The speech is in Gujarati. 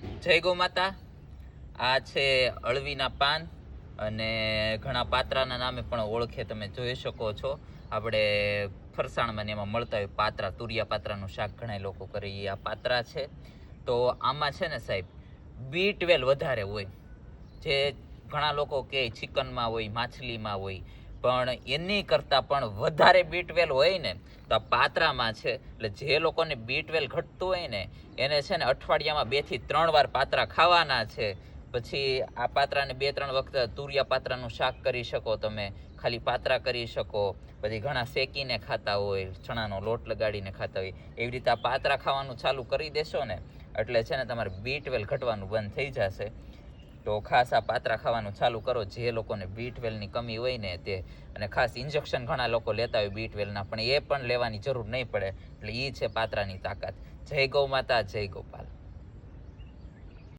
જય ગૌ માતા. આ છે અળવીના પાન અને ઘણા પાત્રાના નામે પણ ઓળખે, તમે જોઈ શકો છો. આપણે ફરસાણમાં ને એમાં મળતા હોય પાત્રા, તુરિયા પાત્રાનું શાક ઘણા લોકો કરે, એ આ પાત્રા છે. તો આમાં છે ને સાહેબ B12 વધારે હોય, જે ઘણા લોકો કહે ચિકનમાં હોય, માછલીમાં હોય, પણ એની કરતાં પણ વધારે B12 હોય ને તો આ પાત્રામાં છે. એટલે જે લોકોને B12 ઘટતું હોય ને એને છે ને અઠવાડિયામાં 2 થી 3 વાર પાત્રા ખાવાના છે. પછી આ પાત્રાને 2-3 વખત તુરિયા પાત્રાનું શાક કરી શકો, તમે ખાલી પાત્રા કરી શકો. પછી ઘણા શેકીને ખાતા હોય, ચણાનો લોટ લગાડીને ખાતા હોય. એવી રીતે આ પાત્રા ખાવાનું ચાલુ કરી દેશો ને એટલે છે ને તમારે B12 ઘટવાનું બંધ થઈ જશે. તો ખાસ આ પાત્રા ખાવાનું ચાલુ કરો, જે લોકોને B12ની કમી હોય ને તે. અને ખાસ ઇન્જેક્શન ઘણા લોકો લેતા હોય B12ના, પણ એ પણ લેવાની જરૂર નહીં પડે. એટલે એ છે પાત્રાની તાકાત. જય ગૌ માતા, જય ગોપાલ.